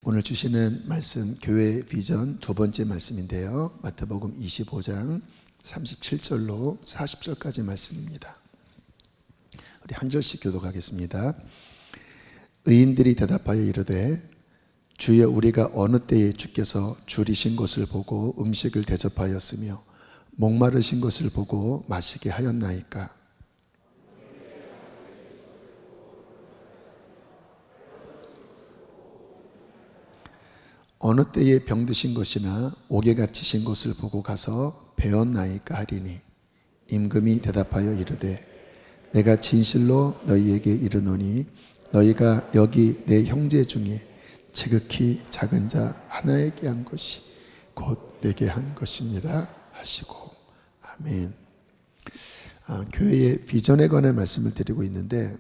오늘 주시는 말씀 교회 비전 두 번째 말씀인데요, 마태복음 25장 37절로 40절까지 말씀입니다. 우리 한 절씩 교독하겠습니다. 의인들이 대답하여 이르되 주여, 우리가 어느 때에 주께서 줄이신 것을 보고 음식을 대접하였으며 목마르신 것을 보고 마시게 하였나이까? 어느 때에 병드신 것이나 옥에 갇히신 것을 보고 가서 배웠나이까 하리니, 임금이 대답하여 이르되 내가 진실로 너희에게 이르노니 너희가 여기 내 형제 중에 지극히 작은 자 하나에게 한 것이 곧 내게 한 것이니라 하시고. 아멘. 교회의 비전에 관한 말씀을 드리고 있는데,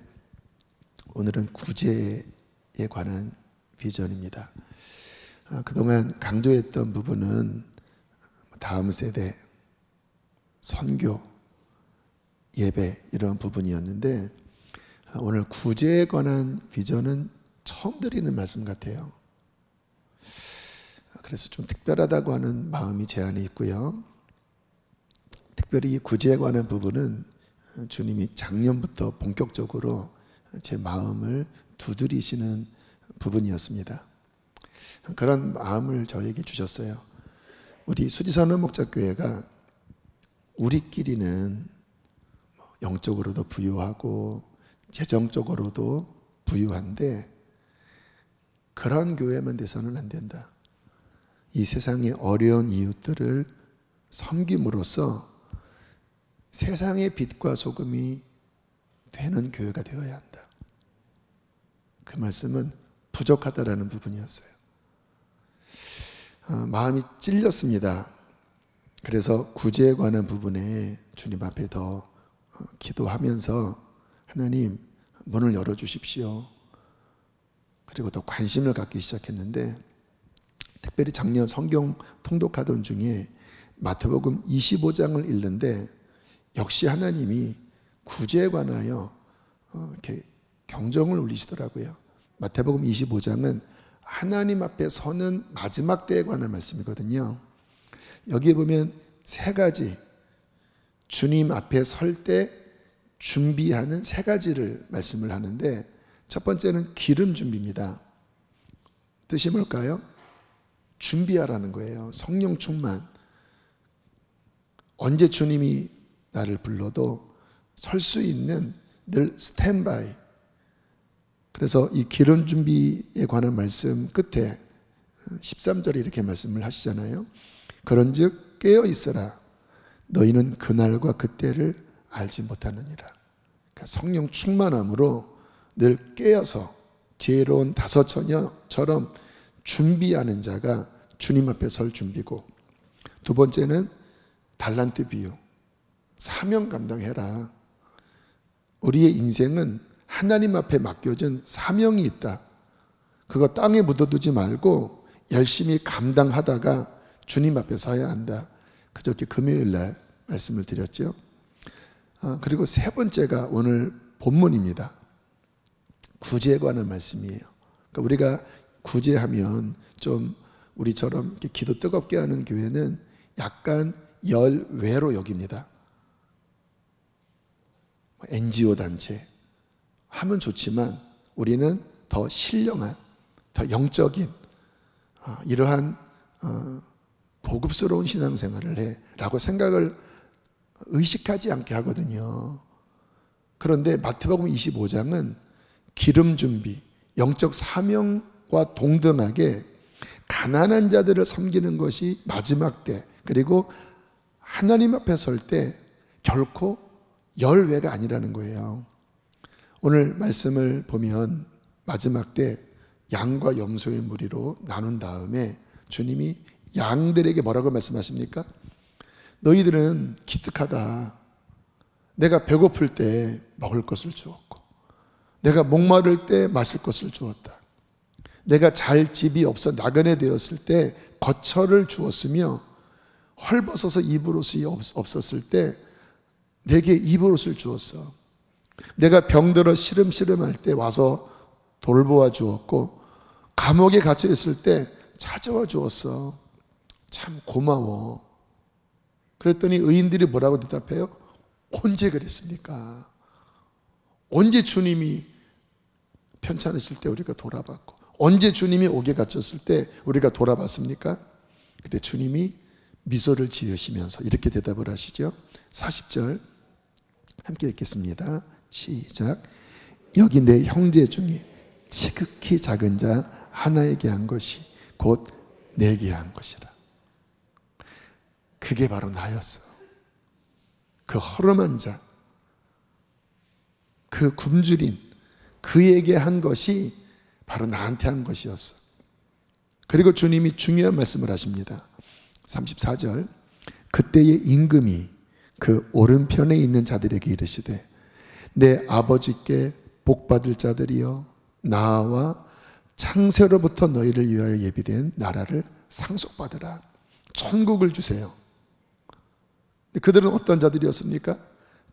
오늘은 구제에 관한 비전입니다. 그동안 강조했던 부분은 다음 세대, 선교, 예배 이런 부분이었는데, 오늘 구제에 관한 비전은 처음 드리는 말씀 같아요. 그래서 좀 특별하다고 하는 마음이 제 안에 있고요. 특별히 이 구제에 관한 부분은 주님이 작년부터 본격적으로 제 마음을 두드리시는 부분이었습니다. 그런 마음을 저에게 주셨어요. 우리 수지선언 목자교회가 우리끼리는 영적으로도 부유하고 재정적으로도 부유한데 그런 교회만 돼서는 안 된다. 이 세상의 어려운 이웃들을 섬김으로써 세상의 빛과 소금이 되는 교회가 되어야 한다. 그 말씀은 부족하다라는 부분이었어요. 마음이 찔렸습니다. 그래서 구제에 관한 부분에 주님 앞에 더 기도하면서 하나님 문을 열어주십시오. 그리고 더 관심을 갖기 시작했는데, 특별히 작년 성경 통독하던 중에 마태복음 25장을 읽는데 역시 하나님이 구제에 관하여 이렇게 경종을 울리시더라고요. 마태복음 25장은 하나님 앞에 서는 마지막 때에 관한 말씀이거든요. 여기에 보면 세 가지, 주님 앞에 설 때 준비하는 세 가지를 말씀을 하는데, 첫 번째는 기름 준비입니다. 뜻이 뭘까요? 준비하라는 거예요. 성령 충만. 언제 주님이 나를 불러도 설 수 있는 늘 스탠바이. 그래서 이 기름 준비에 관한 말씀 끝에 13절에 이렇게 말씀을 하시잖아요. 그런즉 깨어 있어라. 너희는 그날과 그때를 알지 못하느니라. 그러니까 성령 충만함으로 늘 깨어서 지혜로운 다섯 처녀처럼 준비하는 자가 주님 앞에 설 준비고, 두 번째는 달란트 비유, 사명 감당해라. 우리의 인생은 하나님 앞에 맡겨진 사명이 있다. 그거 땅에 묻어두지 말고 열심히 감당하다가 주님 앞에 서야 한다. 그저께 금요일 날 말씀을 드렸죠. 그리고 세 번째가 오늘 본문입니다. 구제에 관한 말씀이에요. 그러니까 우리가 구제하면 좀 우리처럼 이렇게 기도 뜨겁게 하는 교회는 약간 열외로 여깁니다. NGO 단체 하면 좋지만 우리는 더 신령한, 더 영적인 이러한 고급스러운 신앙생활을 해 라고 생각을 의식하지 않게 하거든요. 그런데 마태복음 25장은 기름 준비, 영적 사명과 동등하게 가난한 자들을 섬기는 것이 마지막 때, 그리고 하나님 앞에 설 때 결코 열외가 아니라는 거예요. 오늘 말씀을 보면 마지막 때 양과 염소의 무리로 나눈 다음에 주님이 양들에게 뭐라고 말씀하십니까? 너희들은 기특하다. 내가 배고플 때 먹을 것을 주었고, 내가 목마를 때 마실 것을 주었다. 내가 잘 집이 없어 나그네 되었을 때 거처를 주었으며, 헐벗어서 입을 옷이 없었을 때 내게 입을 옷을 주었어. 내가 병들어 시름시름할 때 와서 돌보아 주었고, 감옥에 갇혀 있을 때 찾아와 주었어. 참 고마워. 그랬더니 의인들이 뭐라고 대답해요? 언제 그랬습니까? 언제 주님이 편찮으실 때 우리가 돌아봤고, 언제 주님이 옥에 갇혔을 때 우리가 돌아봤습니까? 그때 주님이 미소를 지으시면서 이렇게 대답을 하시죠. 40절 함께 읽겠습니다. 시작. 여기 내 형제 중에 지극히 작은 자 하나에게 한 것이 곧 내게 한 것이라. 그게 바로 나였어. 그 허름한 자, 그 굶주린 그에게 한 것이 바로 나한테 한 것이었어. 그리고 주님이 중요한 말씀을 하십니다. 34절. 그때의 임금이 그 오른편에 있는 자들에게 이르시되 내 아버지께 복받을 자들이여 나와 창세로부터 너희를 위하여 예비된 나라를 상속받으라. 천국을 주세요. 그들은 어떤 자들이었습니까?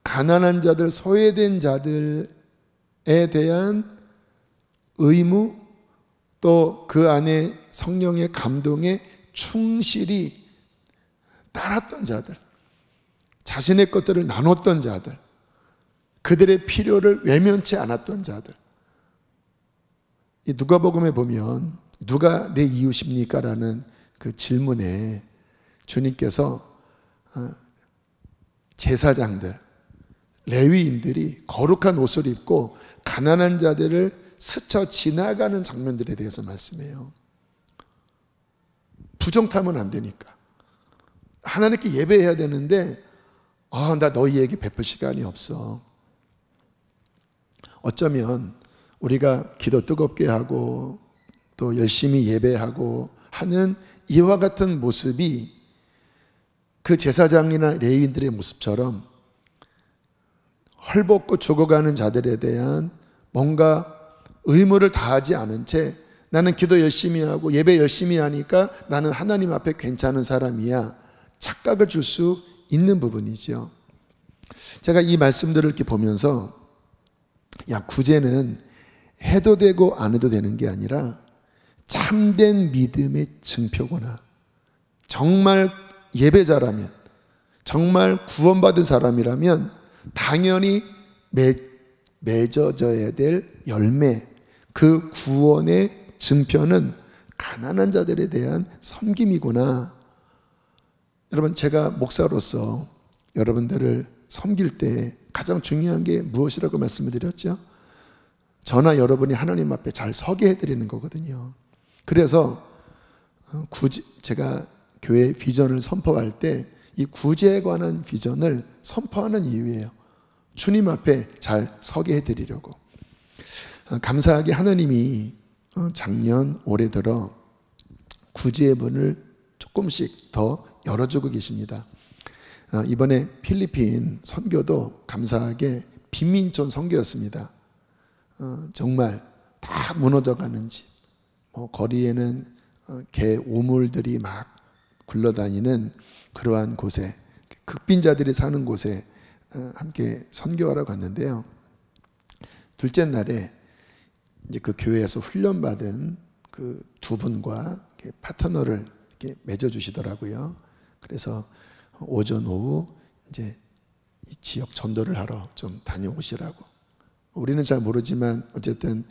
가난한 자들, 소외된 자들에 대한 의무, 또 그 안에 성령의 감동에 충실히 따랐던 자들, 자신의 것들을 나눴던 자들, 그들의 필요를 외면치 않았던 자들. 이 누가복음에 보면 누가 내 이웃입니까? 라는 그 질문에 주님께서 제사장들, 레위인들이 거룩한 옷을 입고 가난한 자들을 스쳐 지나가는 장면들에 대해서 말씀해요. 부정타면 안 되니까. 하나님께 예배해야 되는데 나 너희에게 베풀 시간이 없어. 어쩌면 우리가 기도 뜨겁게 하고 또 열심히 예배하고 하는 이와 같은 모습이 그 제사장이나 레위인들의 모습처럼 헐벗고 죽어가는 자들에 대한 뭔가 의무를 다하지 않은 채 나는 기도 열심히 하고 예배 열심히 하니까 나는 하나님 앞에 괜찮은 사람이야, 착각을 줄 수 있는 부분이죠. 제가 이 말씀들을 이렇게 보면서 구제는 해도 되고 안 해도 되는 게 아니라 참된 믿음의 증표구나. 정말 예배자라면, 정말 구원받은 사람이라면 당연히 맺어져야 될 열매, 그 구원의 증표는 가난한 자들에 대한 섬김이구나. 여러분, 제가 목사로서 여러분들을 섬길 때 가장 중요한 게 무엇이라고 말씀을 드렸죠? 저나 여러분이 하나님 앞에 잘 서게 해드리는 거거든요. 그래서 제가 교회 비전을 선포할 때 이 구제에 관한 비전을 선포하는 이유예요. 주님 앞에 잘 서게 해드리려고. 감사하게 하나님이 작년 올해 들어 구제의 문을 조금씩 더 열어주고 계십니다. 이번에 필리핀 선교도 감사하게 빈민촌 선교였습니다. 정말 다 무너져가는 집, 거리에는 개 우물들이 막 굴러다니는 그러한 곳에, 극빈자들이 사는 곳에 함께 선교하러 갔는데요. 둘째 날에 이제 그 교회에서 훈련받은 그 두 분과 파트너를 이렇게 맺어주시더라고요. 그래서 오전 오후 이제 이 지역 전도를 하러 좀 다녀오시라고. 우리는 잘 모르지만 어쨌든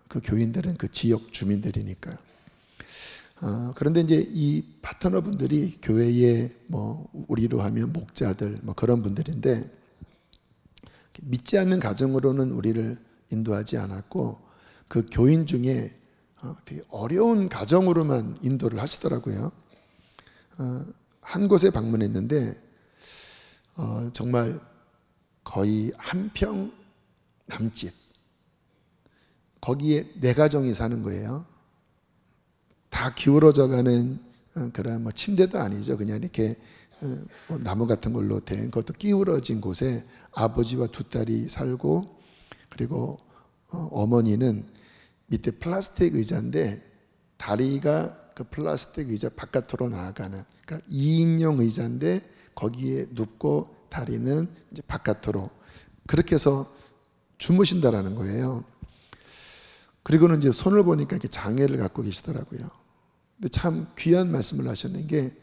그 교인들은 그 지역 주민들이니까요. 그런데 이제 이 파트너분들이 교회의 우리로 하면 목자들 그런 분들인데, 믿지 않는 가정으로는 우리를 인도하지 않았고 그 교인 중에 되게 어려운 가정으로만 인도를 하시더라고요. 한 곳에 방문했는데 정말 거의 한 평 남집, 거기에 4가정이 사는 거예요. 다 기울어져가는 그런 침대도 아니죠. 그냥 이렇게 나무 같은 걸로 된 그것도 기울어진 곳에 아버지와 2딸이 살고, 그리고 어머니는 밑에 플라스틱 의자인데 다리가 그 플라스틱 의자 바깥으로 나아가는, 그러니까 2인용 의자인데 거기에 눕고 다리는 이제 바깥으로 그렇게 해서 주무신다라는 거예요. 그리고는 이제 손을 보니까 이렇게 장애를 갖고 계시더라고요. 근데 참 귀한 말씀을 하셨는 게,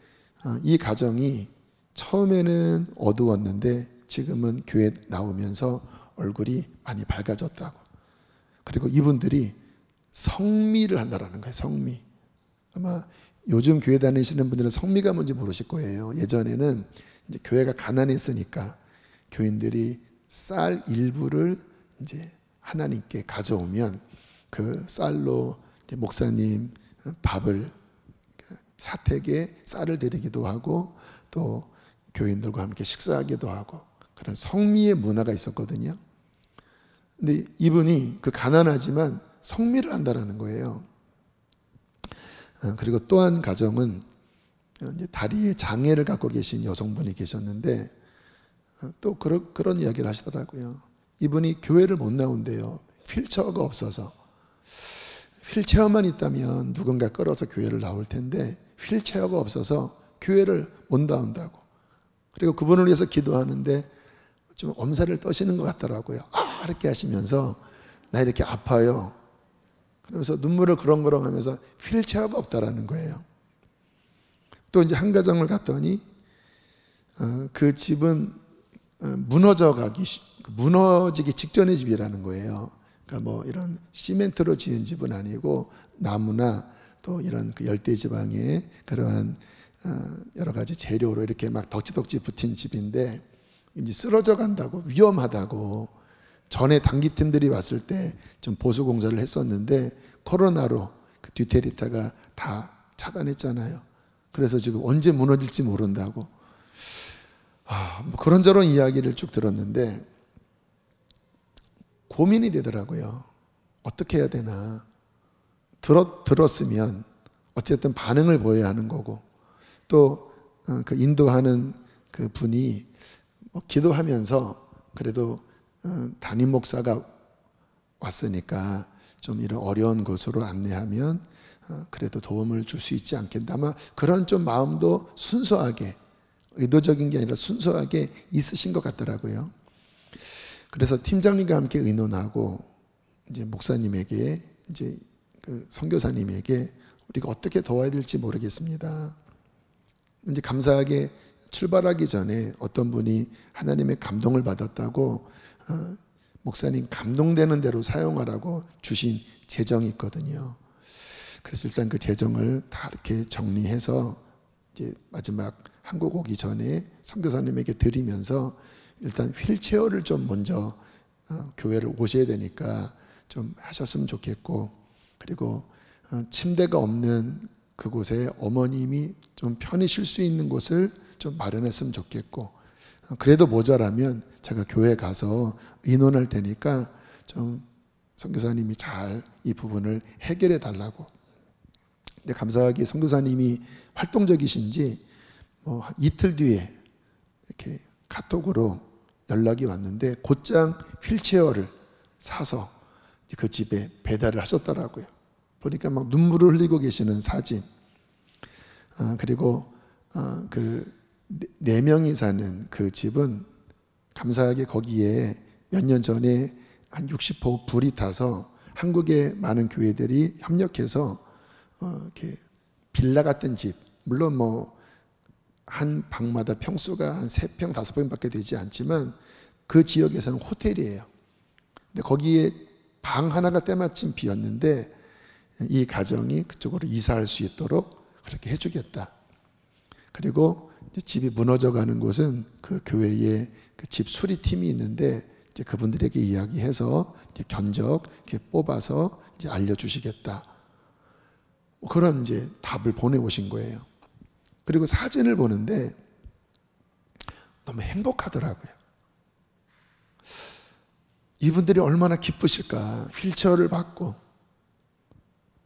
이 가정이 처음에는 어두웠는데 지금은 교회 나오면서 얼굴이 많이 밝아졌다고. 그리고 이분들이 성미를 한다라는 거예요. 성미. 아마 요즘 교회 다니시는 분들은 성미가 뭔지 모르실 거예요. 예전에는 이제 교회가 가난했으니까 교인들이 쌀 일부를 이제 하나님께 가져오면 그 쌀로 이제 목사님 밥을, 사택에 쌀을 드리기도 하고 또 교인들과 함께 식사하기도 하고, 그런 성미의 문화가 있었거든요. 근데 이분이 그 가난하지만 성미를 한다라는 거예요. 그리고 또 한 가정은 이제 다리에 장애를 갖고 계신 여성분이 계셨는데, 또 그런 이야기를 하시더라고요. 이분이 교회를 못 나온대요. 휠체어가 없어서. 휠체어만 있다면 누군가 끌어서 교회를 나올 텐데 휠체어가 없어서 교회를 못 나온다고. 그리고 그분을 위해서 기도하는데 좀 엄살을 떠시는 것 같더라고요. 이렇게 하시면서 나 이렇게 아파요. 그러면서 눈물을 그렁그렁 하면서 휠체어가 없다라는 거예요. 또 이제 한 가정을 갔더니 그 집은 무너지기 직전의 집이라는 거예요. 그러니까 뭐 이런 시멘트로 지은 집은 아니고 나무나 또 이런 그 열대지방의 그러한 여러 가지 재료로 이렇게 막 덕지덕지 붙인 집인데, 이제 쓰러져 간다고, 위험하다고. 전에 단기팀들이 왔을 때 좀 보수 공사를 했었는데 코로나로 그 뒤태리타가 다 차단했잖아요. 그래서 지금 언제 무너질지 모른다고. 뭐 그런저런 이야기를 쭉 들었는데 고민이 되더라고요. 어떻게 해야 되나. 들었으면 어쨌든 반응을 보여야 하는 거고, 또 그 인도하는 그 분이 기도하면서 그래도 담임 목사가 왔으니까 좀 이런 어려운 곳으로 안내하면 그래도 도움을 줄 수 있지 않겠나. 아마 그런 좀 마음도 순수하게, 의도적인 게 아니라 순수하게 있으신 것 같더라고요. 그래서 팀장님과 함께 의논하고 이제 목사님에게, 이제 그 선교사님에게 우리가 어떻게 도와야 될지 모르겠습니다. 이제 감사하게 출발하기 전에 어떤 분이 하나님의 감동을 받았다고 목사님 감동되는 대로 사용하라고 주신 재정이 있거든요. 그래서 일단 그 재정을 다 이렇게 정리해서 이제 마지막 한국 오기 전에 선교사님에게 드리면서, 일단 휠체어를 좀 먼저 교회를 오셔야 되니까 좀 하셨으면 좋겠고, 그리고 침대가 없는 그곳에 어머님이 좀 편히 쉴 수 있는 곳을 좀 마련했으면 좋겠고, 그래도 모자라면 제가 교회 가서 의논할 테니까 좀 선교사님이 잘 이 부분을 해결해 달라고. 근데 감사하게 선교사님이 활동적이신지 뭐 이틀 뒤에 이렇게 카톡으로 연락이 왔는데 곧장 휠체어를 사서 그 집에 배달을 하셨더라고요. 보니까 막 눈물을 흘리고 계시는 사진. 그리고 그 4명이 사는 그 집은 감사하게 거기에 몇 년 전에 한 60호 불이 타서 한국의 많은 교회들이 협력해서 이렇게 빌라 같은 집, 물론 뭐 한 방마다 평수가 한 3평, 5평밖에 되지 않지만 그 지역에서는 호텔이에요. 근데 거기에 방 하나가 때마침 비었는데 이 가정이 그쪽으로 이사할 수 있도록 그렇게 해주겠다. 그리고 이제 집이 무너져 가는 곳은 그 교회에 그 집 수리팀이 있는데 이제 그분들에게 이야기해서 이제 견적 이렇게 뽑아서 이제 알려주시겠다. 그런 이제 답을 보내오신 거예요. 그리고 사진을 보는데 너무 행복하더라고요. 이분들이 얼마나 기쁘실까. 휠체어를 받고,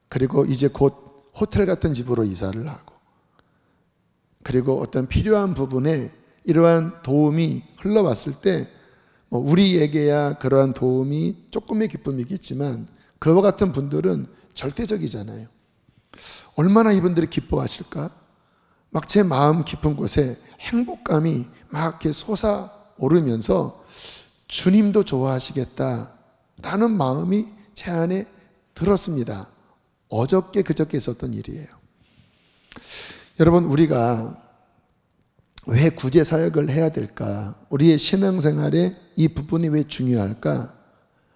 그리고 이제 곧 호텔 같은 집으로 이사를 하고, 그리고 어떤 필요한 부분에 이러한 도움이 흘러왔을 때 뭐 우리에게야 그러한 도움이 조금의 기쁨이겠지만 그와 같은 분들은 절대적이잖아요. 얼마나 이분들이 기뻐하실까? 막 제 마음 깊은 곳에 행복감이 막 이렇게 솟아오르면서 주님도 좋아하시겠다라는 마음이 제 안에 들었습니다. 어저께 그저께 있었던 일이에요. 여러분, 우리가 왜 구제 사역을 해야 될까? 우리의 신앙생활에 이 부분이 왜 중요할까?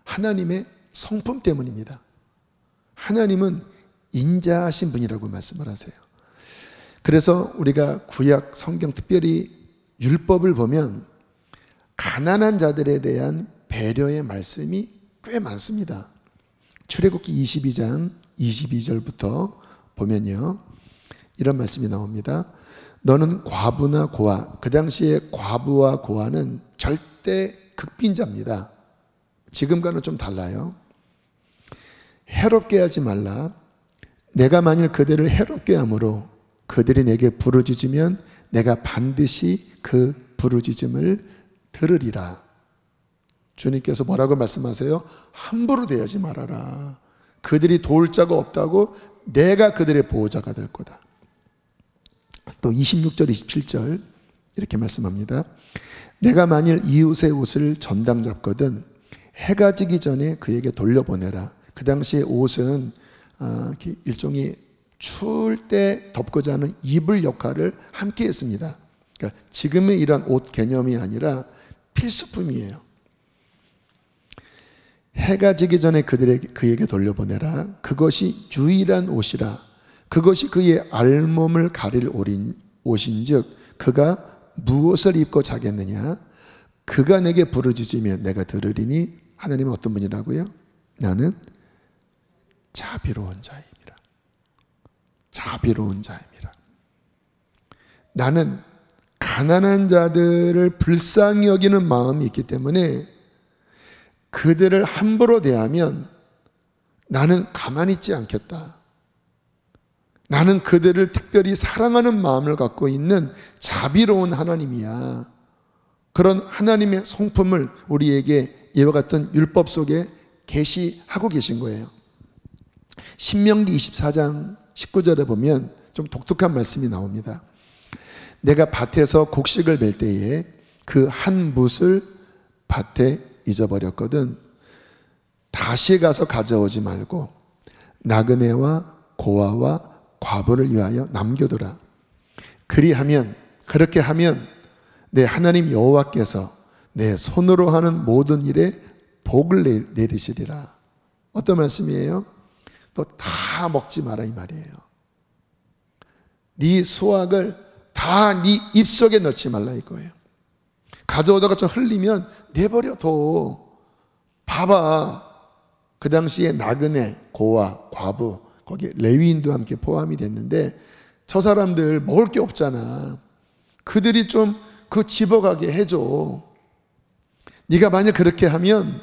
하나님의 성품 때문입니다. 하나님은 인자하신 분이라고 말씀을 하세요. 그래서 우리가 구약 성경, 특별히 율법을 보면 가난한 자들에 대한 배려의 말씀이 꽤 많습니다. 출애굽기 22장 22절부터 보면요, 이런 말씀이 나옵니다. 너는 과부나 고아, 그 당시에 과부와 고아는 절대 극빈자입니다. 지금과는 좀 달라요. 해롭게 하지 말라. 내가 만일 그들을 해롭게 함으로 그들이 내게 부르짖으면 내가 반드시 그 부르짖음을 들으리라. 주님께서 뭐라고 말씀하세요? 함부로 대하지 말아라. 그들이 도울 자가 없다고 내가 그들의 보호자가 될 거다. 또 26절 27절 이렇게 말씀합니다. 내가 만일 이웃의 옷을 전당 잡거든 해가 지기 전에 그에게 돌려보내라. 그 당시에 옷은 일종의 추울 때 덮고자 하는 이불 역할을 함께 했습니다. 그러니까 지금의 이런 옷 개념이 아니라 필수품이에요. 해가 지기 전에 그에게 돌려보내라. 그것이 유일한 옷이라. 그것이 그의 알몸을 가릴 옷인즉 그가 무엇을 입고 자겠느냐? 그가 내게 부르짖으면 내가 들으리니. 하나님은 어떤 분이라고요? 나는 자비로운 자입니다. 자비로운 자입니다. 나는 가난한 자들을 불쌍히 여기는 마음이 있기 때문에 그들을 함부로 대하면 나는 가만히 있지 않겠다. 나는 그들을 특별히 사랑하는 마음을 갖고 있는 자비로운 하나님이야. 그런 하나님의 성품을 우리에게 이와 같은 율법 속에 계시하고 계신 거예요. 신명기 24장 19절에 보면 좀 독특한 말씀이 나옵니다. 내가 밭에서 곡식을 멜 때에 그 한 뭇을 밭에 잊어버렸거든 다시 가서 가져오지 말고 나그네와 고아와 과부를 위하여 남겨두라. 그렇게 하면 내 하나님 여호와께서 내 손으로 하는 모든 일에 복을 내리시리라. 어떤 말씀이에요? 너 다 먹지 마라 이 말이에요. 네 수확을 다 네 입속에 넣지 말라 이거예요. 가져오다가 좀 흘리면 내버려 둬. 봐봐. 그 당시에 나그네, 고아, 과부, 거기에 레위인도 함께 포함이 됐는데 저 사람들 먹을 게 없잖아. 그들이 좀 그 집어가게 해줘. 네가 만약 그렇게 하면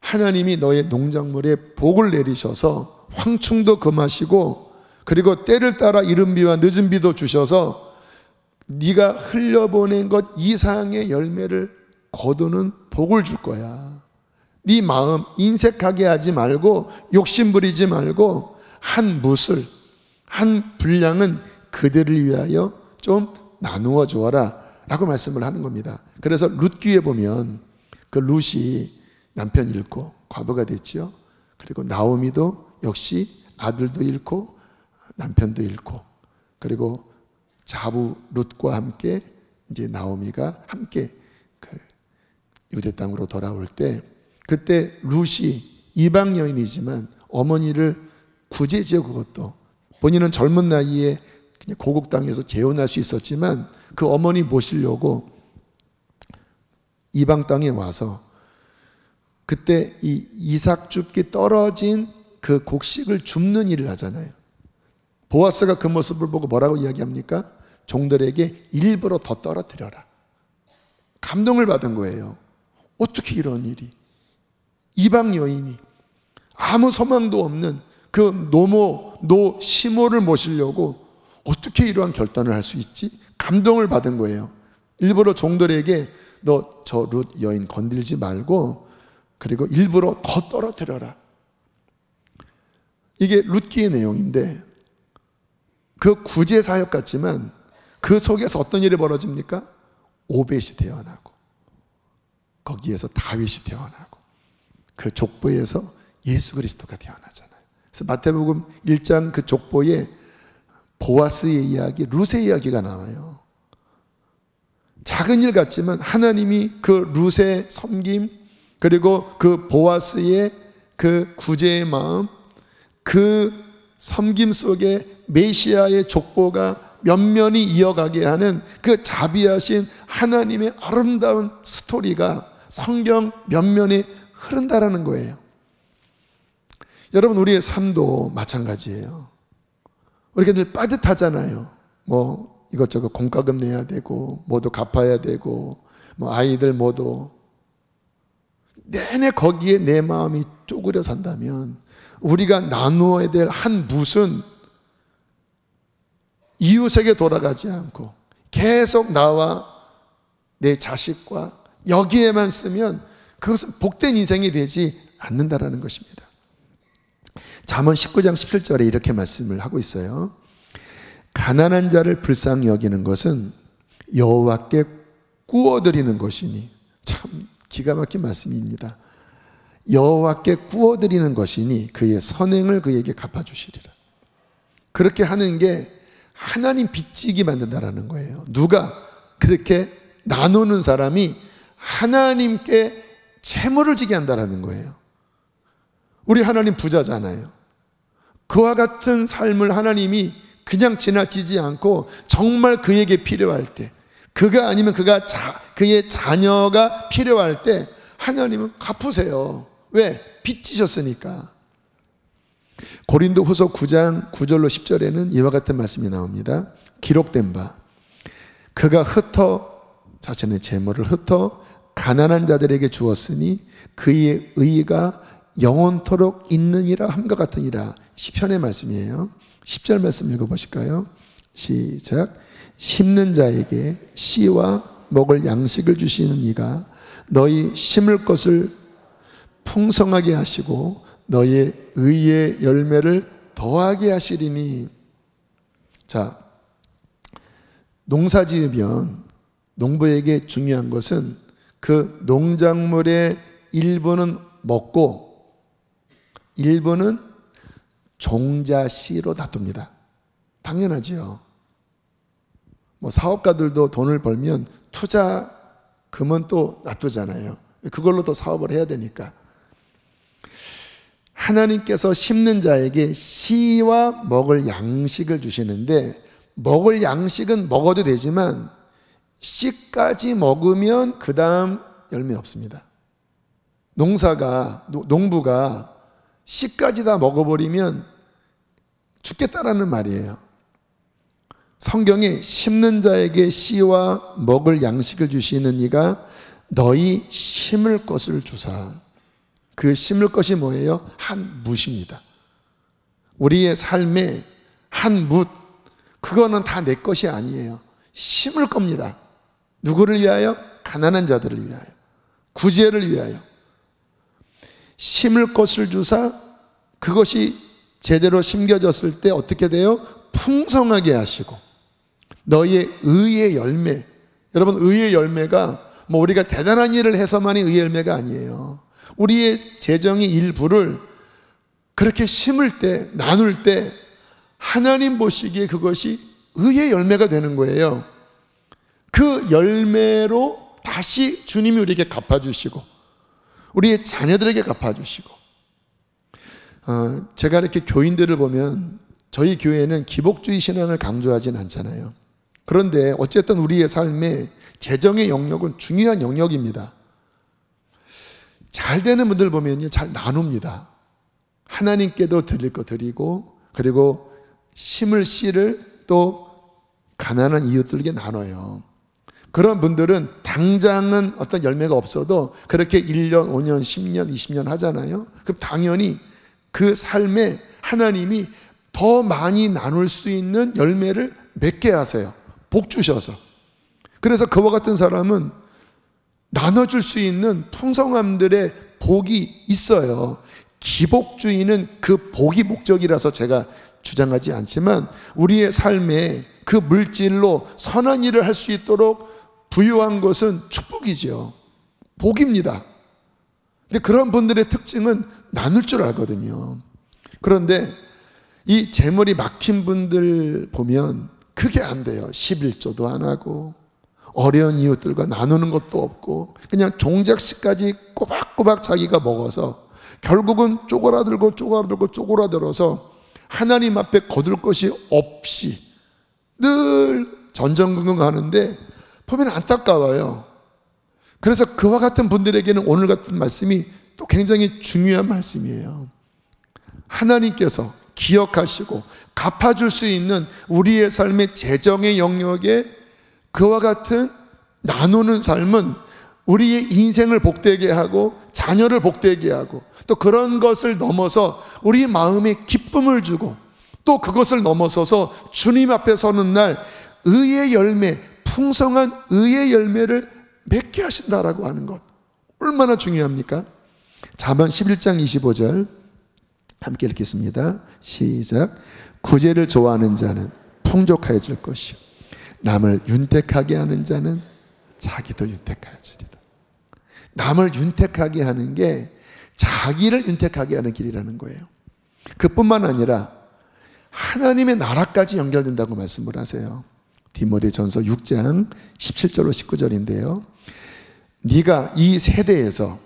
하나님이 너의 농작물에 복을 내리셔서 황충도 금하시고 그리고 때를 따라 이른 비와 늦은 비도 주셔서 네가 흘려보낸 것 이상의 열매를 거두는 복을 줄 거야. 네 마음 인색하게 하지 말고 욕심 부리지 말고 한 뭇을, 한 분량은 그들을 위하여 좀 나누어 주어라 라고 말씀을 하는 겁니다. 그래서 룻기에 보면 그 룻이 남편 잃고 과부가 됐죠. 그리고 나오미도 역시 아들도 잃고 남편도 잃고 그리고 자부 룻과 함께 이제 나오미가 함께 그 유대 땅으로 돌아올 때 그때 룻이 이방 여인이지만 어머니를 구제지요. 그것도 본인은 젊은 나이에 그냥 고국 땅에서 재혼할 수 있었지만 그 어머니 모시려고 이방 땅에 와서 그때 이 이삭 줍기 떨어진 그 곡식을 줍는 일을 하잖아요. 보아스가 그 모습을 보고 뭐라고 이야기합니까? 종들에게 일부러 더 떨어뜨려라. 감동을 받은 거예요. 어떻게 이런 일이? 이방 여인이 아무 소망도 없는 그 노모, 시모를 모시려고 어떻게 이러한 결단을 할 수 있지? 감동을 받은 거예요. 일부러 종들에게 너 저 룻 여인 건들지 말고 그리고 일부러 더 떨어뜨려라. 이게 룻기의 내용인데 그 구제 사역 같지만 그 속에서 어떤 일이 벌어집니까? 오벳이 태어나고 거기에서 다윗이 태어나고 그 족보에서 예수 그리스도가 태어나잖아요. 그래서 마태복음 1장 그 족보에 보아스의 이야기, 룻의 이야기가 나와요. 작은 일 같지만 하나님이 그 룻의 섬김, 그리고 그 보아스의 그 구제의 마음, 그 섬김 속에 메시아의 족보가 면면히 이어가게 하는 그 자비하신 하나님의 아름다운 스토리가 성경 면면에 흐른다라는 거예요. 여러분, 우리의 삶도 마찬가지예요. 우리가 늘 빠듯하잖아요. 뭐 이것저것 공과금 내야 되고, 뭐도 갚아야 되고, 뭐 아이들 뭐도. 내내 거기에 내 마음이 쪼그려 산다면 우리가 나누어야 될 한 뭇은 이웃에게 돌아가지 않고 계속 나와 내 자식과 여기에만 쓰면 그것은 복된 인생이 되지 않는다라는 것입니다. 잠언 19장 17절에 이렇게 말씀을 하고 있어요. 가난한 자를 불쌍히 여기는 것은 여호와께 꾸어드리는 것이니. 참 기가 막힌 말씀입니다. 여호와께 꾸어드리는 것이니 그의 선행을 그에게 갚아주시리라. 그렇게 하는 게 하나님 빚지게 만든다라는 거예요. 누가 그렇게 나누는 사람이 하나님께 채무를 지게 한다라는 거예요. 우리 하나님 부자잖아요. 그와 같은 삶을 하나님이 그냥 지나치지 않고 정말 그에게 필요할 때, 그가 아니면 그의 자녀가 필요할 때 하나님은 갚으세요. 왜? 빚지셨으니까. 고린도 후서 9장 9절로 10절에는 이와 같은 말씀이 나옵니다. 기록된 바 그가 자신의 재물을 흩어 가난한 자들에게 주었으니 그의 의가 영원토록 있느니라 함과 같으니라. 시편의 말씀이에요. 10절 말씀 읽어보실까요? 시작. 심는 자에게 씨와 먹을 양식을 주시는 이가 너희 심을 것을 풍성하게 하시고 너희의 의의 열매를 더하게 하시리니. 자, 농사 지으면 농부에게 중요한 것은 그 농작물의 일부는 먹고 일부는 종자 씨로 놔둡니다. 당연하지요. 뭐 사업가들도 돈을 벌면 투자금은 또 놔두잖아요. 그걸로 또 사업을 해야 되니까. 하나님께서 심는 자에게 씨와 먹을 양식을 주시는데, 먹을 양식은 먹어도 되지만 씨까지 먹으면 그 다음 열매 없습니다. 농부가 씨까지 다 먹어버리면 죽겠다라는 말이에요. 성경에 심는 자에게 씨와 먹을 양식을 주시는 이가 너희 심을 것을 주사. 그 심을 것이 뭐예요? 한 뭇입니다. 우리의 삶에 한 뭇, 그거는 다 내 것이 아니에요. 심을 겁니다. 누구를 위하여? 가난한 자들을 위하여, 구제를 위하여. 심을 것을 주사 그것이 제대로 심겨졌을 때 어떻게 돼요? 풍성하게 하시고 너희의 의의 열매. 여러분, 의의 열매가 뭐 우리가 대단한 일을 해서만이 의의 열매가 아니에요. 우리의 재정의 일부를 그렇게 심을 때, 나눌 때 하나님 보시기에 그것이 의의 열매가 되는 거예요. 그 열매로 다시 주님이 우리에게 갚아주시고 우리의 자녀들에게 갚아주시고. 제가 이렇게 교인들을 보면 저희 교회는 기복주의 신앙을 강조하진 않잖아요. 그런데 어쨌든 우리의 삶에 재정의 영역은 중요한 영역입니다. 잘 되는 분들 보면요, 잘 나눕니다. 하나님께도 드릴 거 드리고, 그리고 심을 씨를 또 가난한 이웃들에게 나눠요. 그런 분들은 당장은 어떤 열매가 없어도 그렇게 1년, 5년, 10년, 20년 하잖아요. 그럼 당연히 그 삶에 하나님이 더 많이 나눌 수 있는 열매를 맺게 하세요. 복 주셔서. 그래서 그와 같은 사람은 나눠줄 수 있는 풍성함들의 복이 있어요. 기복주의는 그 복이 목적이라서 제가 주장하지 않지만 우리의 삶에 그 물질로 선한 일을 할 수 있도록 부유한 것은 축복이죠. 복입니다. 근데 그런 분들의 특징은 나눌 줄 알거든요. 그런데 이 재물이 막힌 분들 보면 그게 안 돼요. 11조도 안 하고 어려운 이웃들과 나누는 것도 없고 그냥 종잣식까지 꼬박꼬박 자기가 먹어서 결국은 쪼그라들어서 하나님 앞에 거둘 것이 없이 늘 전전긍긍하는데 보면 안타까워요. 그래서 그와 같은 분들에게는 오늘 같은 말씀이 또 굉장히 중요한 말씀이에요. 하나님께서 기억하시고 갚아줄 수 있는 우리의 삶의 재정의 영역에 그와 같은 나누는 삶은 우리의 인생을 복되게 하고 자녀를 복되게 하고 또 그런 것을 넘어서 우리 마음에 기쁨을 주고 또 그것을 넘어서서 주님 앞에 서는 날 의의 열매, 풍성한 의의 열매를 맺게 하신다라고 하는 것 얼마나 중요합니까? 잠언 11장 25절 함께 읽겠습니다. 시작. 구제를 좋아하는 자는 풍족해질 것이요 남을 윤택하게 하는 자는 자기도 윤택하여지리라. 남을 윤택하게 하는 게 자기를 윤택하게 하는 길이라는 거예요. 그뿐만 아니라 하나님의 나라까지 연결된다고 말씀을 하세요. 디모데전서 6장 17절로 19절인데요. 네가 이 세대에서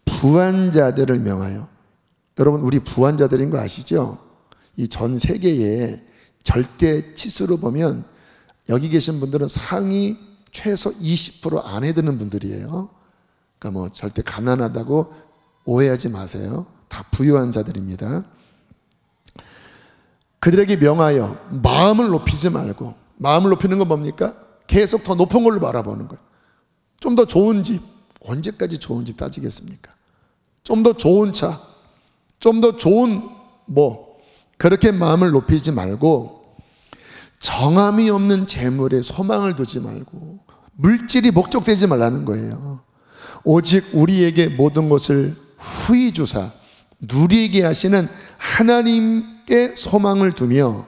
부한자들을 명하여, 여러분 우리 부한자들인 거 아시죠? 이 전 세계에 절대 치수로 보면 여기 계신 분들은 상위 최소 20% 안에 드는 분들이에요. 그러니까 뭐 절대 가난하다고 오해하지 마세요. 다 부유한 자들입니다. 그들에게 명하여 마음을 높이지 말고, 마음을 높이는 건 뭡니까? 계속 더 높은 걸로 바라보는 거예요. 좀 더 좋은 집, 언제까지 좋은 집 따지겠습니까? 좀 더 좋은 차, 좀 더 좋은 그렇게 마음을 높이지 말고 정함이 없는 재물에 소망을 두지 말고 물질이 목적되지 말라는 거예요. 오직 우리에게 모든 것을 후히 주사 누리게 하시는 하나님께 소망을 두며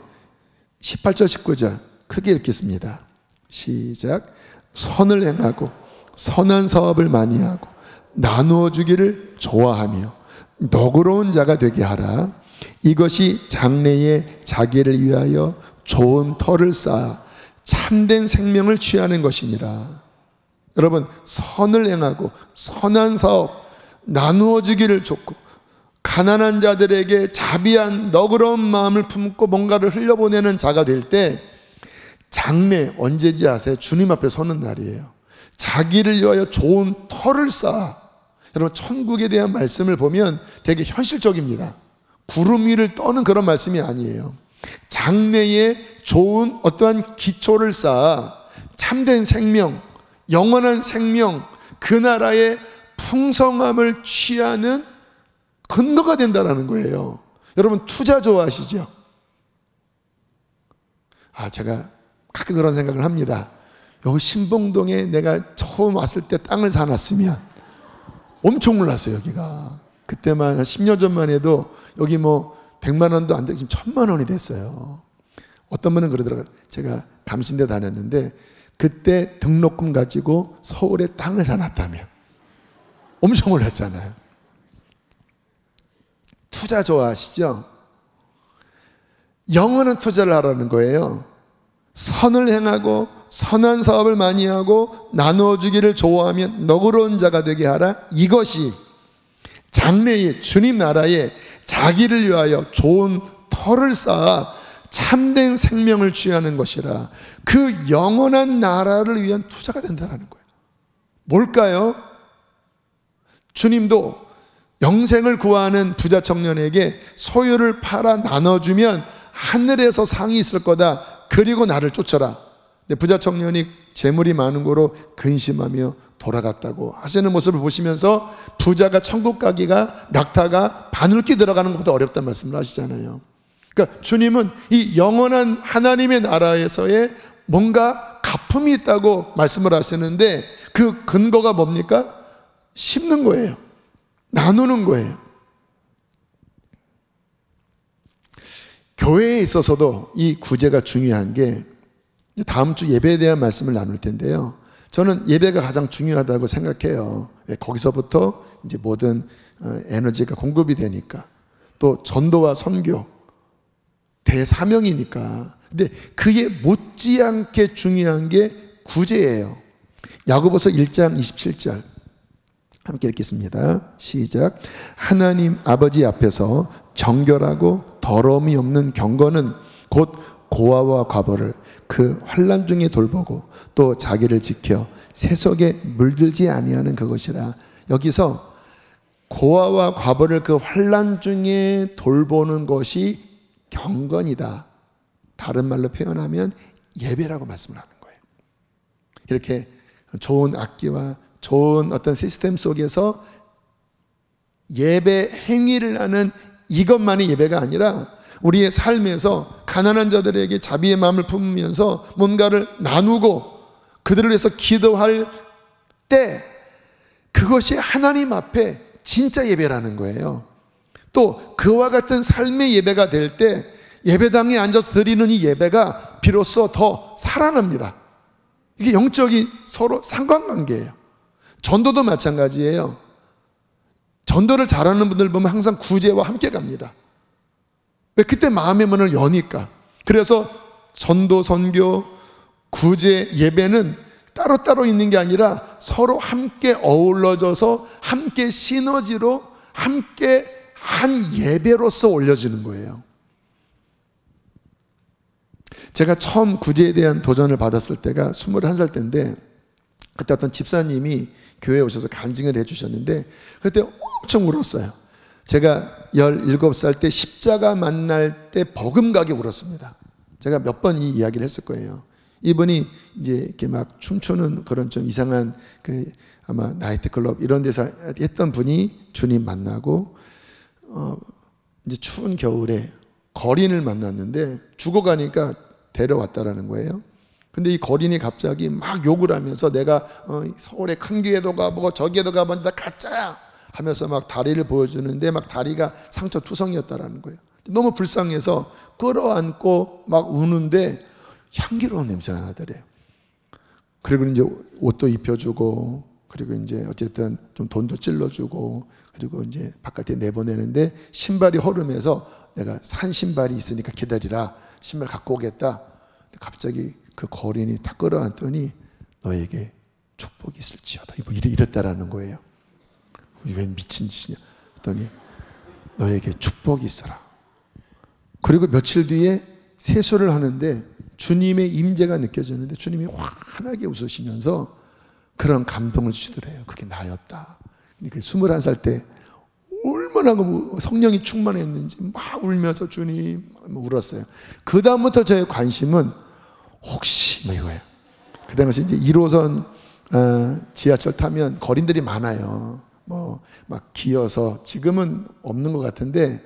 18절 19절 크게 읽겠습니다. 시작. 선을 행하고 선한 사업을 많이 하고 나누어 주기를 좋아하며 너그러운 자가 되게 하라. 이것이 장래에 자기를 위하여 좋은 터를 쌓아 참된 생명을 취하는 것이니라. 여러분, 선을 행하고 선한 사업 나누어 주기를 좋고 가난한 자들에게 자비한 너그러운 마음을 품고 뭔가를 흘려보내는 자가 될 때 장래 언제인지 아세요? 주님 앞에 서는 날이에요. 자기를 위하여 좋은 터를 쌓아. 여러분, 천국에 대한 말씀을 보면 되게 현실적입니다. 구름 위를 떠는 그런 말씀이 아니에요. 장래에 좋은 어떠한 기초를 쌓아 참된 생명, 영원한 생명, 그 나라의 풍성함을 취하는 근거가 된다는 거예요. 여러분, 투자 좋아하시죠? 제가 가끔 그런 생각을 합니다. 여기 신봉동에 내가 처음 왔을 때 땅을 사놨으면 엄청 올랐어요, 여기가. 그때만 한 10년 전만 해도 여기 100만 원도 안 되고 지금 1000만 원이 됐어요. 어떤 분은 그러더라고요. 제가 감신대 다녔는데 그때 등록금 가지고 서울에 땅을 사놨다며. 엄청 올랐잖아요. 투자 좋아하시죠? 영원한 투자를 하라는 거예요. 선을 행하고 선한 사업을 많이 하고 나누어 주기를 좋아하면 너그러운 자가 되게 하라. 이것이 장래에 주님 나라에 자기를 위하여 좋은 터를 쌓아 참된 생명을 취하는 것이라. 그 영원한 나라를 위한 투자가 된다는 거예요. 뭘까요? 주님도 영생을 구하는 부자 청년에게 소유를 팔아 나눠주면 하늘에서 상이 있을 거다. 그리고 나를 쫓아라. 근데 부자 청년이 재물이 많은 거로 근심하며 돌아갔다고 하시는 모습을 보시면서 부자가 천국 가기가 낙타가 바늘기 들어가는 것보다 어렵다는 말씀을 하시잖아요. 그러니까 주님은 이 영원한 하나님의 나라에서의 뭔가 가품이 있다고 말씀을 하시는데 그 근거가 뭡니까? 심는 거예요. 나누는 거예요. 교회에 있어서도 이 구제가 중요한 게, 다음 주 예배에 대한 말씀을 나눌 텐데요. 저는 예배가 가장 중요하다고 생각해요. 거기서부터 이제 모든 에너지가 공급이 되니까, 또 전도와 선교 대사명이니까. 근데 그에 못지않게 중요한 게 구제예요. 야고보서 1장 27절 함께 읽겠습니다. 시작. 하나님 아버지 앞에서 정결하고 더러움이 없는 경건은 곧 고아와 과부를 그 환난 중에 돌보고 또 자기를 지켜 세속에 물들지 아니하는 그것이라. 여기서 고아와 과부를 그 환난 중에 돌보는 것이 경건이다. 다른 말로 표현하면 예배라고 말씀을 하는 거예요. 이렇게 좋은 악기와 좋은 어떤 시스템 속에서 예배 행위를 하는 이것만이 예배가 아니라 우리의 삶에서 가난한 자들에게 자비의 마음을 품으면서 뭔가를 나누고 그들을 위해서 기도할 때 그것이 하나님 앞에 진짜 예배라는 거예요. 또 그와 같은 삶의 예배가 될 때 예배당에 앉아서 드리는 이 예배가 비로소 더 살아납니다. 이게 영적인 서로 상관관계예요. 전도도 마찬가지예요. 전도를 잘하는 분들 보면 항상 구제와 함께 갑니다. 왜? 그때 마음의 문을 여니까. 그래서 전도, 선교, 구제, 예배는 따로따로 있는 게 아니라 서로 함께 어우러져서 함께 시너지로 함께 한 예배로서 올려지는 거예요. 제가 처음 구제에 대한 도전을 받았을 때가 21살 때인데, 그때 어떤 집사님이 교회에 오셔서 간증을 해주셨는데 그때 엄청 울었어요. 제가 17살 때 십자가 만날 때 버금가게 울었습니다. 제가 몇 번 이 이야기를 했을 거예요. 이분이 이제 이렇게 막 춤추는 그런 좀 이상한 그 아마 나이트클럽 이런 데서 했던 분이 주님 만나고 이제 추운 겨울에 거린을 만났는데 죽어가니까 데려왔다라는 거예요. 근데 이 거린이 갑자기 막 욕을 하면서 내가 서울에 큰 교회도 가보고 저기에도 가보니 다 가짜야 하면서 막 다리를 보여주는데 막 다리가 상처투성이었다라는 거예요. 너무 불쌍해서 끌어안고 막 우는데 향기로운 냄새가 나더래요. 그리고 이제 옷도 입혀주고, 그리고 이제 어쨌든 좀 돈도 찔러주고, 그리고 이제 바깥에 내보내는데 신발이 허름해서 내가 산 신발이 있으니까 기다리라, 신발 갖고 오겠다. 갑자기 그 거린이 딱 끌어안더니 너에게 축복이 있을지어다 이랬다라는 거예요. 왜 미친 짓이냐 했더니 너에게 축복이 있어라. 그리고 며칠 뒤에 세수를 하는데 주님의 임재가 느껴졌는데 주님이 환하게 웃으시면서 그런 감동을 주시더래요. 그게 나였다. 21살 때 얼마나 성령이 충만했는지 막 울면서 주님 울었어요. 그 다음부터 저의 관심은 혹시 이거예요. 그 당시 이제 1호선 지하철 타면 거린들이 많아요. 막 기어서, 지금은 없는 것 같은데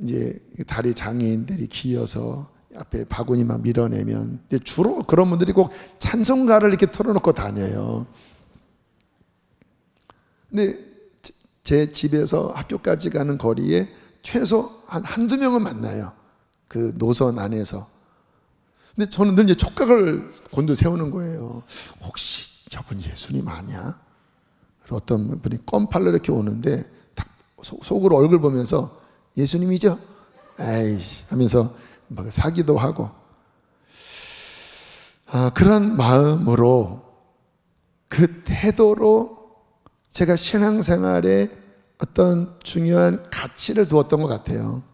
이제 다리 장애인들이 기어서 앞에 바구니 막 밀어내면, 근데 주로 그런 분들이 꼭 찬송가를 이렇게 틀어놓고 다녀요. 근데 제 집에서 학교까지 가는 거리에 최소 한두 명은 만나요. 그 노선 안에서. 근데 저는 늘 이제 촉각을 곤두세우는 거예요. 혹시 저분 예수님 아니야? 어떤 분이 껌팔로 이렇게 오는데 딱 속으로 얼굴 보면서 예수님이죠? 에이 하면서 막 사기도 하고, 그런 마음으로 그 태도로 제가 신앙생활에 어떤 중요한 가치를 두었던 것 같아요.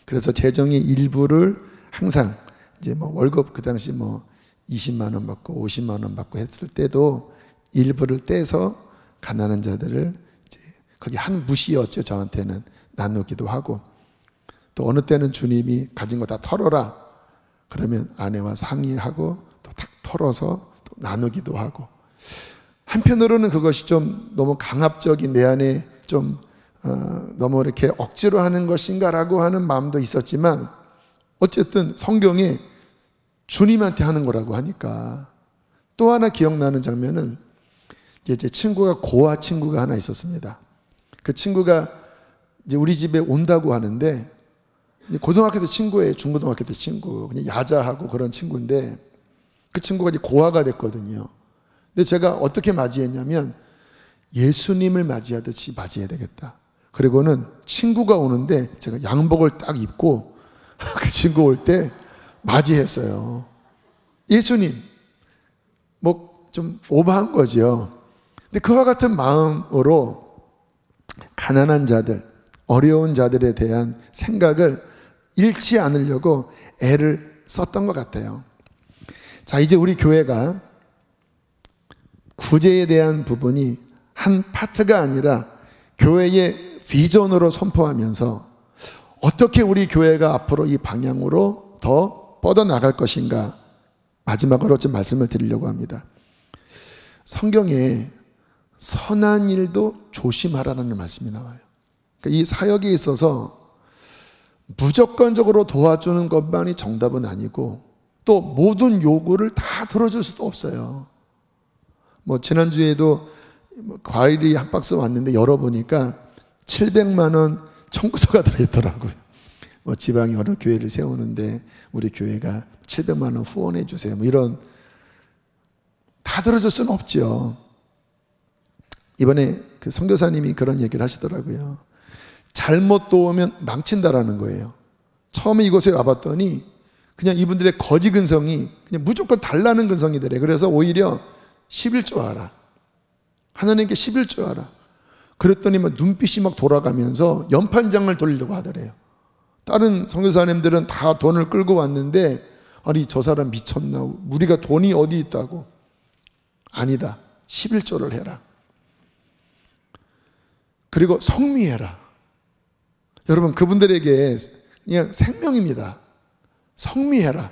그래서 재정의 일부를 항상 이제 월급 그 당시 20만 원 받고 50만 원 받고 했을 때도 일부를 떼서 가난한 자들을 이제 거기 한 무시였죠. 저한테는 나누기도 하고, 또 어느 때는 주님이 가진 거 다 털어라 그러면 아내와 상의하고 또 탁 털어서 또 나누기도 하고, 한편으로는 그것이 좀 너무 강압적인 내 안에 좀 너무 이렇게 억지로 하는 것인가라고 하는 마음도 있었지만, 어쨌든 성경에 주님한테 하는 거라고 하니까. 또 하나 기억나는 장면은 제 친구가 고아 친구가 하나 있었습니다. 그 친구가 이제 우리 집에 온다고 하는데, 고등학교 때 친구예요. 중고등학교 때 친구. 그냥 야자하고 그런 친구인데 그 친구가 이제 고아가 됐거든요. 근데 제가 어떻게 맞이했냐면 예수님을 맞이하듯이 맞이해야 되겠다. 그리고는 친구가 오는데 제가 양복을 딱 입고 그 친구 올 때 맞이했어요. 예수님, 뭐 좀 오버한 거죠. 근데 그와 같은 마음으로 가난한 자들, 어려운 자들에 대한 생각을 잃지 않으려고 애를 썼던 것 같아요. 자, 이제 우리 교회가 구제에 대한 부분이 한 파트가 아니라 교회의 비전으로 선포하면서 어떻게 우리 교회가 앞으로 이 방향으로 더 뻗어나갈 것인가, 마지막으로 좀 말씀을 드리려고 합니다. 성경에 선한 일도 조심하라는 말씀이 나와요. 그러니까 이 사역에 있어서 무조건적으로 도와주는 것만이 정답은 아니고 또 모든 요구를 다 들어줄 수도 없어요. 뭐 지난주에도 과일이 한 박스 왔는데 열어보니까 700만 원 청구서가 들어있더라고요. 뭐 지방에 어느 교회를 세우는데 우리 교회가 700만 원 후원해 주세요. 뭐 이런, 다 들어줄 수는 없죠. 이번에 그 선교사님이 그런 얘기를 하시더라고요. 잘못 도우면 망친다라는 거예요. 처음에 이곳에 와봤더니 그냥 이분들의 거지 근성이 그냥 무조건 달라는 근성이더래. 그래서 오히려 11조 하라, 하나님께 11조 하라. 그랬더니 막 눈빛이 막 돌아가면서 연판장을 돌리려고 하더래요. 다른 선교사님들은 다 돈을 끌고 왔는데, 아니 저 사람 미쳤나, 우리가 돈이 어디 있다고. 아니다, 11조를 해라. 그리고 성미해라. 여러분, 그분들에게 그냥 생명입니다. 성미해라.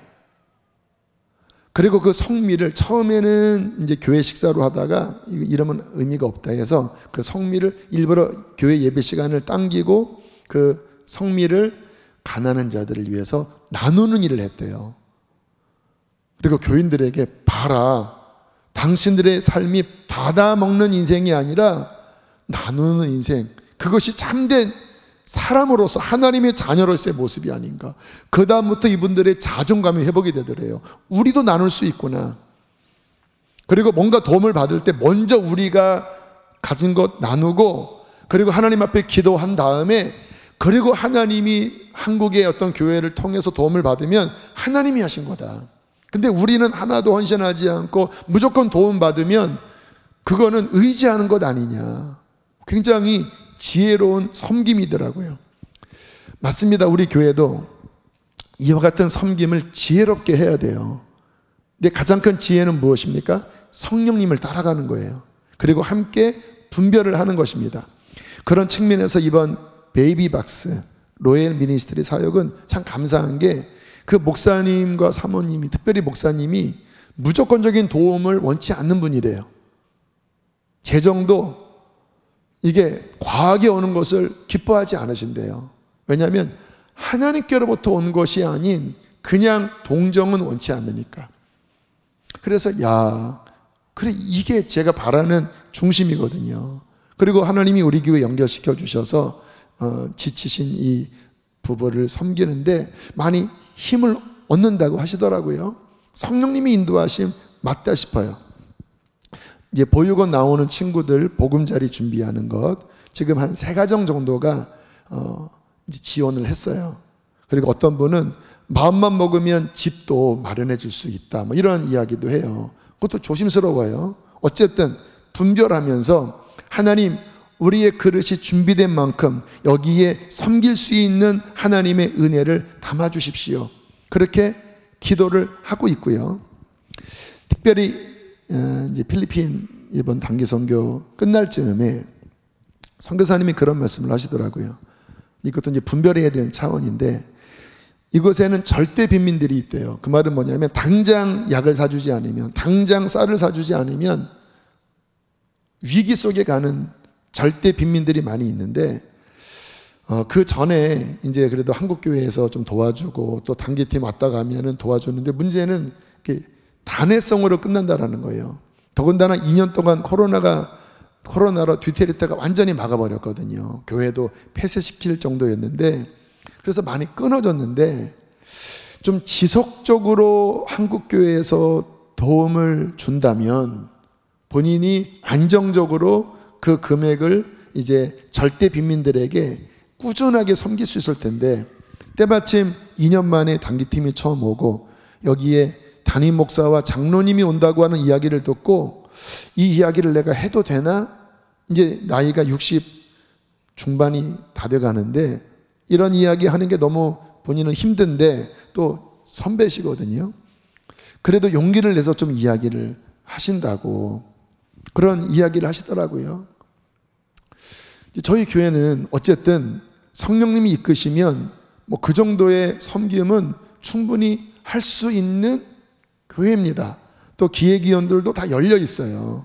그리고 그 성미를 처음에는 이제 교회 식사로 하다가 이러면 의미가 없다 해서 그 성미를 일부러 교회 예배 시간을 당기고 그 성미를 가난한 자들을 위해서 나누는 일을 했대요. 그리고 교인들에게 봐라, 당신들의 삶이 받아먹는 인생이 아니라 나누는 인생, 그것이 참된 사람으로서 하나님의 자녀로서의 모습이 아닌가. 그 다음부터 이분들의 자존감이 회복이 되더래요. 우리도 나눌 수 있구나. 그리고 뭔가 도움을 받을 때 먼저 우리가 가진 것 나누고, 그리고 하나님 앞에 기도한 다음에, 그리고 하나님이 한국의 어떤 교회를 통해서 도움을 받으면 하나님이 하신 거다. 근데 우리는 하나도 헌신하지 않고 무조건 도움받으면 그거는 의지하는 것 아니냐. 굉장히 지혜로운 섬김이더라고요. 맞습니다. 우리 교회도 이와 같은 섬김을 지혜롭게 해야 돼요. 근데 가장 큰 지혜는 무엇입니까? 성령님을 따라가는 거예요. 그리고 함께 분별을 하는 것입니다. 그런 측면에서 이번 베이비박스 로엘 미니스트리 사역은 참 감사한 게, 그 목사님과 사모님이, 특별히 목사님이 무조건적인 도움을 원치 않는 분이래요. 재정도 이게 과하게 오는 것을 기뻐하지 않으신대요. 왜냐하면 하나님께로부터 온 것이 아닌 그냥 동정은 원치 않으니까. 그래서 야, 그래, 이게 제가 바라는 중심이거든요. 그리고 하나님이 우리 교회 연결시켜 주셔서 지치신 이 부부를 섬기는데 많이 힘을 얻는다고 하시더라고요. 성령님이 인도하심 맞다 싶어요. 이제 보육원 나오는 친구들 보금자리 준비하는 것, 지금 한 3가정 정도가 이제 지원을 했어요. 그리고 어떤 분은 마음만 먹으면 집도 마련해 줄 수 있다, 뭐 이런 이야기도 해요. 그것도 조심스러워요. 어쨌든 분별하면서 하나님, 우리의 그릇이 준비된 만큼 여기에 섬길 수 있는 하나님의 은혜를 담아 주십시오. 그렇게 기도를 하고 있고요. 특별히 이제 필리핀 이번 단기 선교 끝날 즈음에 선교사님이 그런 말씀을 하시더라고요. 이것도 이제 분별해야 되는 차원인데, 이곳에는 절대 빈민들이 있대요. 그 말은 뭐냐면 당장 약을 사주지 않으면, 당장 쌀을 사주지 않으면 위기 속에 가는 절대 빈민들이 많이 있는데, 그 전에 이제 그래도 한국교회에서 좀 도와주고 또 단기팀 왔다 가면은 도와주는데, 문제는 이렇게 단회성으로 끝난다라는 거예요. 더군다나 2년 동안 코로나로 듀테르테가 완전히 막아버렸거든요. 교회도 폐쇄시킬 정도였는데, 그래서 많이 끊어졌는데, 좀 지속적으로 한국교회에서 도움을 준다면 본인이 안정적으로 그 금액을 이제 절대 빈민들에게 꾸준하게 섬길 수 있을 텐데, 때마침 2년 만에 단기팀이 처음 오고 여기에 담임 목사와 장로님이 온다고 하는 이야기를 듣고, 이 이야기를 내가 해도 되나? 이제 나이가 60 중반이 다 돼 가는데 이런 이야기 하는 게 너무 본인은 힘든데 또 선배시거든요. 그래도 용기를 내서 좀 이야기를 하신다고 그런 이야기를 하시더라고요. 저희 교회는 어쨌든 성령님이 이끄시면 뭐 그 정도의 섬김은 충분히 할 수 있는 교회입니다. 또 기획위원들도 다 열려 있어요.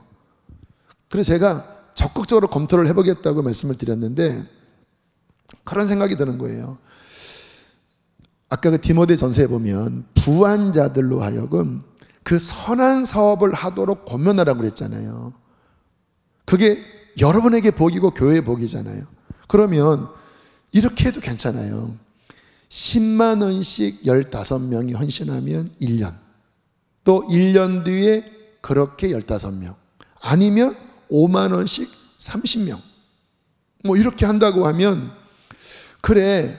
그래서 제가 적극적으로 검토를 해보겠다고 말씀을 드렸는데 그런 생각이 드는 거예요. 아까 그 디모데 전서에 보면 부한 자들로 하여금 그 선한 사업을 하도록 권면하라고 그랬잖아요. 그게 여러분에게 복이고 교회의 복이잖아요. 그러면 이렇게 해도 괜찮아요. 10만 원씩 15명이 헌신하면 1년, 또 1년 뒤에 그렇게 15명, 아니면 5만 원씩 30명 뭐 이렇게 한다고 하면, 그래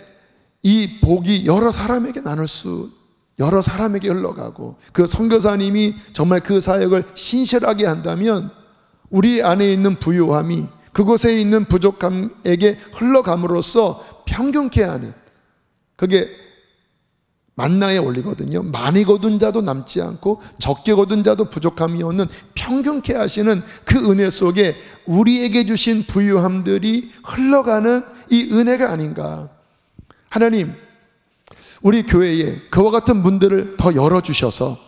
이 복이 여러 사람에게 여러 사람에게 흘러가고 그 선교사님이 정말 그 사역을 신실하게 한다면 우리 안에 있는 부유함이 그곳에 있는 부족함에게 흘러감으로써 평균케 하는, 그게 만나의 원리거든요. 많이 거둔 자도 남지 않고 적게 거둔 자도 부족함이 없는 평균케 하시는 그 은혜 속에 우리에게 주신 부유함들이 흘러가는 이 은혜가 아닌가. 하나님, 우리 교회에 그와 같은 분들을 더 열어주셔서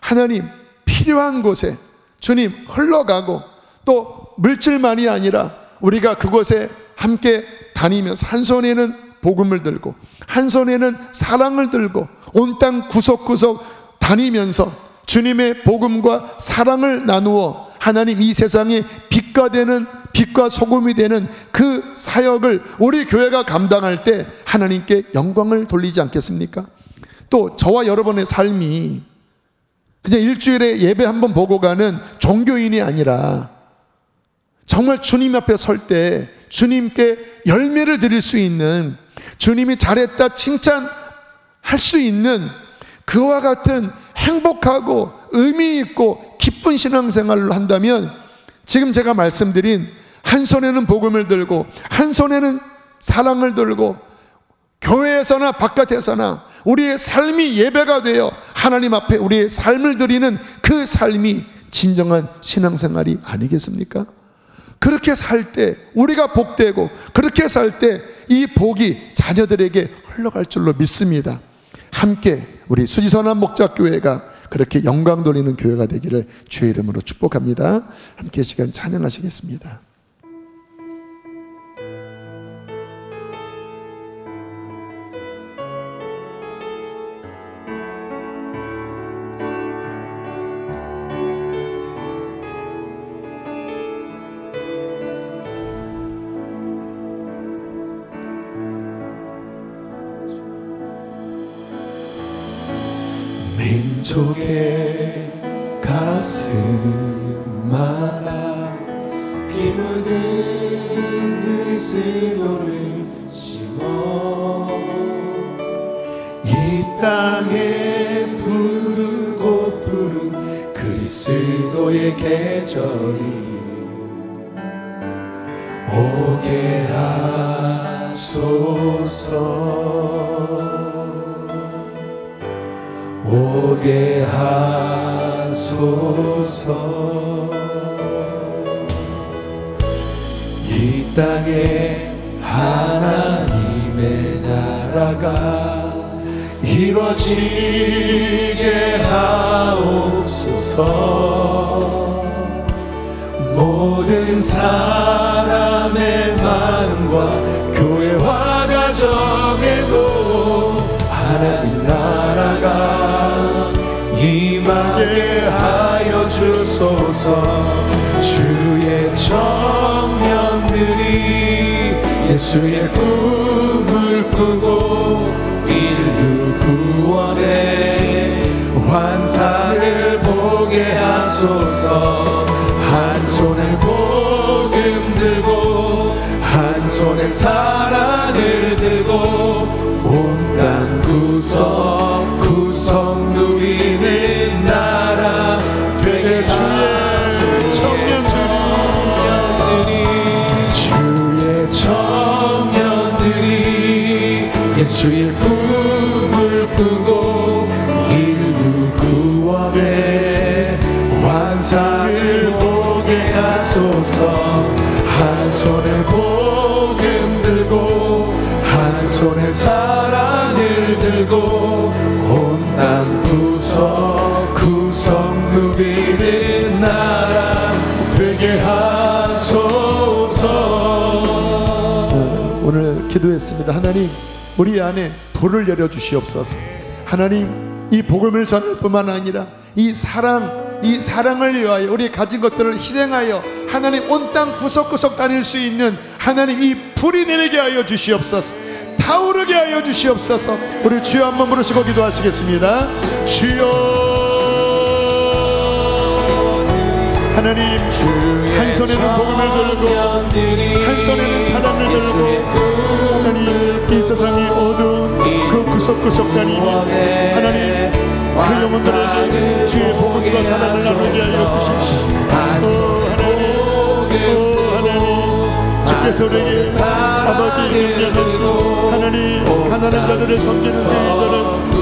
하나님 필요한 곳에 주님 흘러가고, 또 물질만이 아니라 우리가 그곳에 함께 다니면서 한 손에는 복음을 들고 한 손에는 사랑을 들고 온 땅 구석구석 다니면서 주님의 복음과 사랑을 나누어 하나님 이 세상에 빛과 소금이 되는 그 사역을 우리 교회가 감당할 때 하나님께 영광을 돌리지 않겠습니까? 또 저와 여러분의 삶이 그냥 일주일에 예배 한번 보고 가는 종교인이 아니라 정말 주님 앞에 설 때 주님께 열매를 드릴 수 있는, 주님이 잘했다 칭찬할 수 있는 그와 같은 행복하고 의미 있고 기쁜 신앙생활을 한다면, 지금 제가 말씀드린 한 손에는 복음을 들고 한 손에는 사랑을 들고 교회에서나 바깥에서나 우리의 삶이 예배가 되어 하나님 앞에 우리의 삶을 드리는 그 삶이 진정한 신앙생활이 아니겠습니까? 그렇게 살 때 우리가 복되고, 그렇게 살 때 이 복이 자녀들에게 흘러갈 줄로 믿습니다. 함께 우리 수지선한 목자교회가 그렇게 영광 돌리는 교회가 되기를 주의 이름으로 축복합니다. 함께 시간 찬양하시겠습니다. 민족의 가슴마다 피 묻은 그리스도를 심어 이 땅에 부르고 푸른 그리스도의 계절이 오게 하소서, 오게 하소서. 이 땅에 하나님의 나라가 이루어지게 하옵소서. 모든 사람의 마음과 교회와 가정에도 하나님 나라가 임하게 하여 주소서. 주의 청년들이 예수의 꿈을 꾸고 인류 구원의 환상을 보게 하소서. 한 손에 복음 들고 손에 사랑을 들고 온 땅 구석 누리는 나라 되게 주의 청년들이 예수의 꿈을 꾸고 인류 구원의 환상을 보게 하소서. 한 손에 복음 들고 한 손에 사랑을 들고 온 땅 구석 누리는 나라 되게 하소서. 오늘 기도했습니다. 하나님, 우리 안에 불을 내려주시옵소서. 하나님, 이 복음을 전할 뿐만 아니라 이 사랑을 위하여 우리 가진 것들을 희생하여 하나님 온 땅 구석구석 다닐 수 있는 하나님 이 불이 내리게 하여 주시옵소서. 타오르게 하여 주시옵소서. 우리 주여 한번 부르시고 기도하시겠습니다. 주여. 하나님, 한 손에는 복음을 들고 한 손에는 사랑을 들고 하나님 이 세상이 어두운 그 구석구석 다니며 하나님 그 영혼들에게 주의 복음과 사랑을 나누게 하여 주십시오. 하나님, 주께서 우리에게 아버지 용기하시고 하나님 가난한 자들을 섬기는 일들을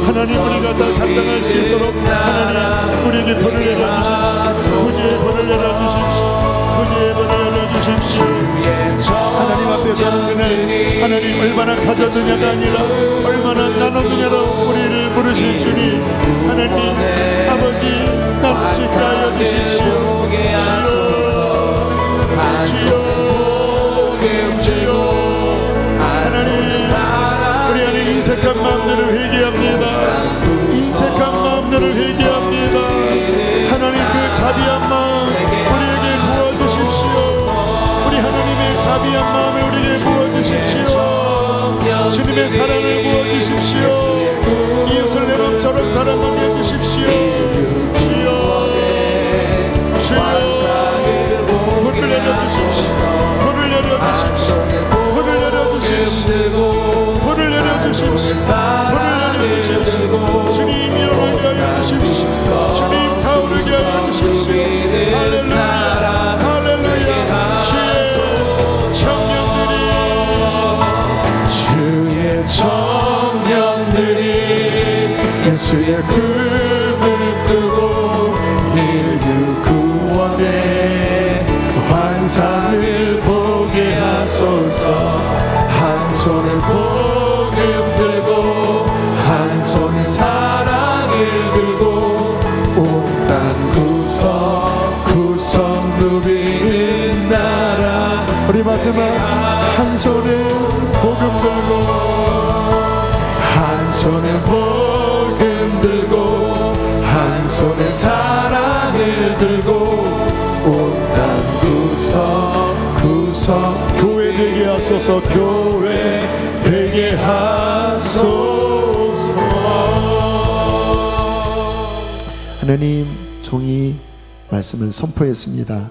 하나님 우리가 잘 감당할 수 있도록 하나님 우리에게 벌을 내려주십시오. 구주의 벌을 내려주십시오. 구주의 벌을 내려주십시오. 하나님 앞에 서는 그날 하나님 얼마나 가졌느냐가 아니라 얼마나 나눴느냐로 우리를 부르실 주님, 하나님 아버지 나눌 수 있게 하여 주십시오. 주여 하나님, 우리 안에 인색한 마음들을 회개합니다. 인색한 마음들을 회개합니다. 하나님 그 자비한 마음 우리에게 부어주십시오. 우리 하나님의 자비한 마음을 우리에게 부어주십시오. 주님의 사랑을 부어주십시오. 이웃을 내 맘처럼 사랑하게 해주십시오. 주여 불을 내려주십시오. 불을 내려주십시오. 불을 내려주십시오. 불을 내려주십시오. 불을 내려주십시오. 주님 일어나게 하여 주십시오. 주님 타오르게 하여 주십시오. 할렐루야 할렐루야. 주의 청년들이 예수의 꿈을 꾸고 인류 구원의 환상을 보게 하소서. 한 손에 복음 들고 한 손에 사랑을 들고 온 땅 구석 누리는 나라. 우리 마지막 한 손에 복음 들고 한 손에 복음 들고 한 손에 사랑을 들고 온 땅 구석 교회 되게 하소서. 교회 되게 하소서. 하나님, 종이 말씀을 선포했습니다.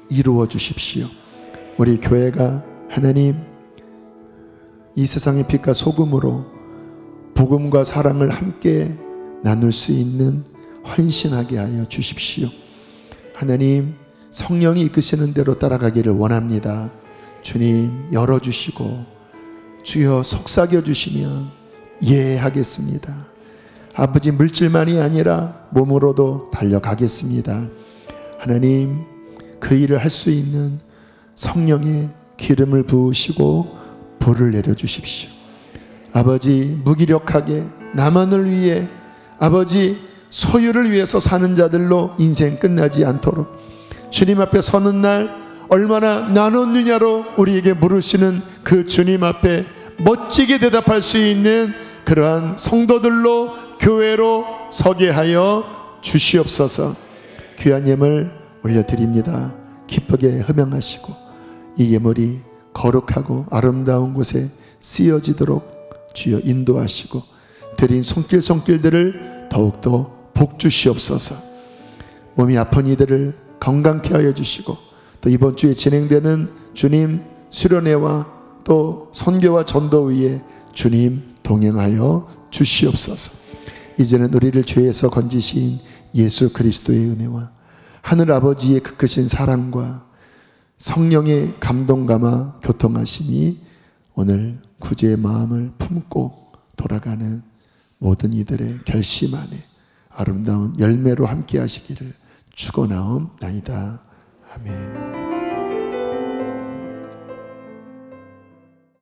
이루어 주십시오. 우리 교회가 하나님 이 세상의 빛과 소금으로 복음과 사랑을 함께 나눌 수 있는 헌신하게 하여 주십시오. 하나님, 성령이 이끄시는 대로 따라가기를 원합니다. 주님 열어주시고 주여 속삭여 주시면 예하겠습니다. 아버지, 물질만이 아니라 몸으로도 달려가겠습니다. 하나님, 그 일을 할 수 있는 성령의 기름을 부으시고 불을 내려주십시오. 아버지, 무기력하게 나만을 위해 아버지 소유를 위해서 사는 자들로 인생 끝나지 않도록 주님 앞에 서는 날 얼마나 나눴느냐로 우리에게 물으시는 그 주님 앞에 멋지게 대답할 수 있는 그러한 성도들로 교회로 서게 하여 주시옵소서. 귀한 예물 올려드립니다. 기쁘게 흠양하시고 이 예물이 거룩하고 아름다운 곳에 쓰여지도록 주여 인도하시고 드린 손길들을 더욱더 복 주시옵소서. 몸이 아픈 이들을 건강케 하여 주시고 또 이번 주에 진행되는 주님 수련회와 또 선교와 전도 위에 주님 동행하여 주시옵소서. 이제는 우리를 죄에서 건지신 예수 그리스도의 은혜와 하늘 아버지의 그 크신 사랑과 성령의 감동감화 교통하심이 오늘 구주의 마음을 품고 돌아가는 모든 이들의 결심 안에 아름다운 열매로 함께 하시기를 축원하옵나이다. 아멘.